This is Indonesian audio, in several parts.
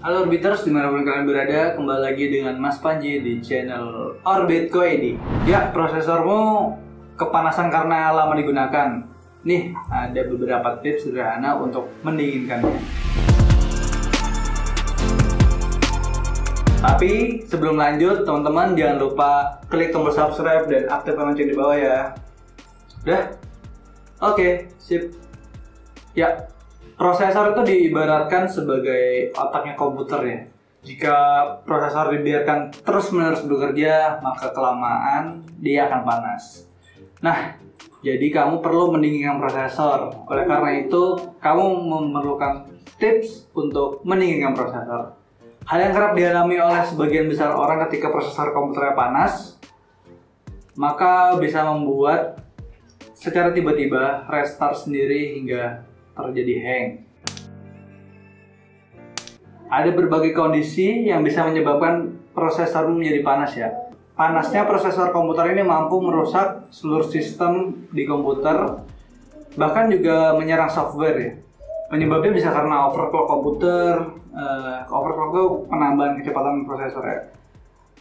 Halo Orbiters, dimanapun kalian berada, kembali lagi dengan Mas Panji di channel Orbit Koedi. Ya, prosesormu kepanasan karena lama digunakan. Nih, ada beberapa tips sederhana untuk mendinginkannya. Tapi sebelum lanjut, teman-teman jangan lupa klik tombol subscribe dan aktifkan lonceng di bawah ya. Udah? Oke, sip. Ya, prosesor itu diibaratkan sebagai otaknya komputer ya. Jika prosesor dibiarkan terus-menerus bekerja, maka kelamaan dia akan panas. Nah, jadi kamu perlu mendinginkan prosesor. Oleh karena itu, kamu memerlukan tips untuk mendinginkan prosesor. Hal yang kerap dialami oleh sebagian besar orang ketika prosesor komputernya panas, maka bisa membuat secara tiba-tiba restart sendiri hingga terjadi hang. Ada berbagai kondisi yang bisa menyebabkan prosesor menjadi panas ya. Panasnya prosesor komputer ini mampu merusak seluruh sistem di komputer, bahkan juga menyerang software ya. Penyebabnya bisa karena overclock komputer. Overclock itu penambahan kecepatan prosesor ya.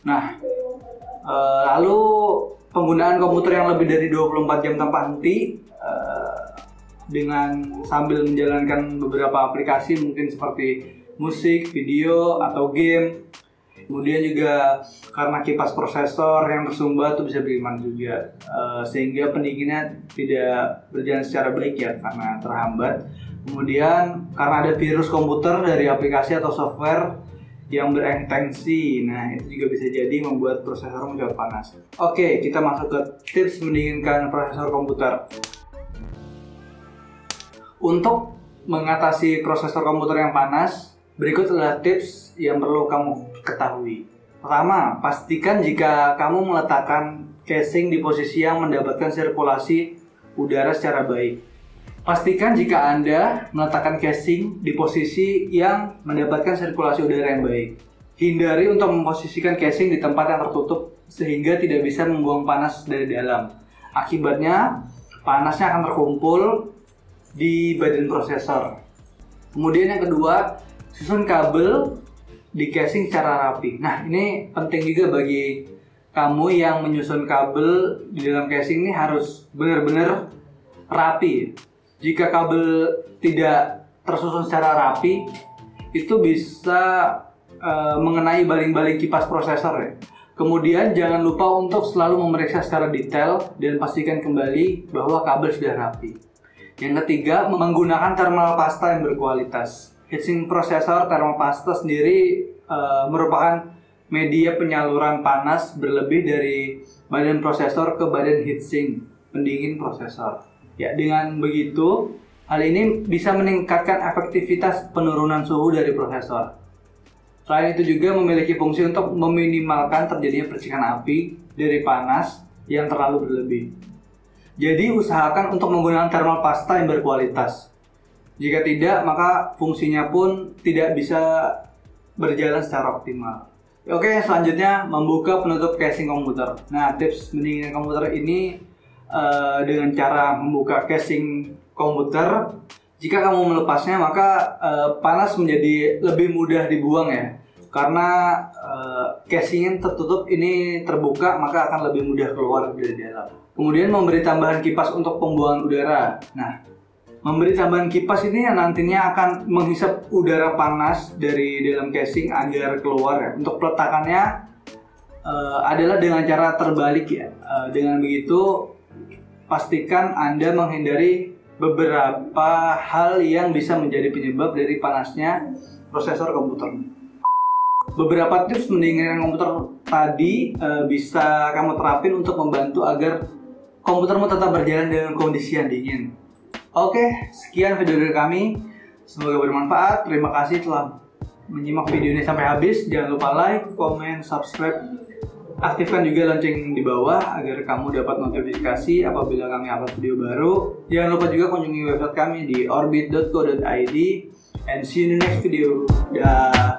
Nah, lalu penggunaan komputer yang lebih dari 24 jam tanpa henti dengan sambil menjalankan beberapa aplikasi mungkin seperti musik, video, atau game. Kemudian juga karena kipas prosesor yang tersumbat itu bisa bikin panas juga, sehingga pendinginnya tidak berjalan secara baik ya karena terhambat. Kemudian karena ada virus komputer dari aplikasi atau software yang berintensi, nah itu juga bisa jadi membuat prosesor menjadi panas. Oke, kita masuk ke tips mendinginkan prosesor komputer. Untuk mengatasi prosesor komputer yang panas, berikut adalah tips yang perlu kamu ketahui. Pertama, pastikan jika kamu meletakkan casing di posisi yang mendapatkan sirkulasi udara secara baik. Pastikan jika Anda meletakkan casing di posisi yang mendapatkan sirkulasi udara yang baik. Hindari untuk memposisikan casing di tempat yang tertutup sehingga tidak bisa membuang panas dari dalam. Akibatnya, panasnya akan terkumpul di badan prosesor. Kemudian yang kedua, susun kabel di casing secara rapi. Nah, ini penting juga bagi kamu yang menyusun kabel di dalam casing ini harus benar-benar rapi. Jika kabel tidak tersusun secara rapi, itu bisa mengenai baling-baling kipas prosesor ya. Kemudian jangan lupa untuk selalu memeriksa secara detail dan pastikan kembali bahwa kabel sudah rapi. Yang ketiga, menggunakan thermal pasta yang berkualitas. Heatsink prosesor thermal pasta sendiri merupakan media penyaluran panas berlebih dari badan prosesor ke badan heatsink pendingin prosesor. Ya, dengan begitu, hal ini bisa meningkatkan efektivitas penurunan suhu dari prosesor. Selain itu juga memiliki fungsi untuk meminimalkan terjadinya percikan api dari panas yang terlalu berlebih. Jadi usahakan untuk menggunakan thermal pasta yang berkualitas. Jika tidak, maka fungsinya pun tidak bisa berjalan secara optimal. Oke, selanjutnya membuka penutup casing komputer. Nah, tips mendinginkan komputer ini dengan cara membuka casing komputer. Jika kamu melepasnya, maka panas menjadi lebih mudah dibuang ya. Karena casing yang tertutup ini terbuka, maka akan lebih mudah keluar dari dalam. Kemudian memberi tambahan kipas untuk pembuangan udara. Nah, memberi tambahan kipas ini nantinya akan menghisap udara panas dari dalam casing agar keluar ya. Untuk peletakannya adalah dengan cara terbalik ya. Dengan begitu, pastikan Anda menghindari beberapa hal yang bisa menjadi penyebab dari panasnya prosesor komputer. Beberapa tips mendinginkan komputer tadi bisa kamu terapin untuk membantu agar komputermu tetap berjalan dengan kondisi yang dingin. Oke, sekian video dari kami. Semoga bermanfaat. Terima kasih telah menyimak video ini sampai habis. Jangan lupa like, komen, subscribe. Aktifkan juga lonceng di bawah agar kamu dapat notifikasi apabila kami upload video baru. Jangan lupa juga kunjungi website kami di orbit.co.id. And see you in the next video. Dah.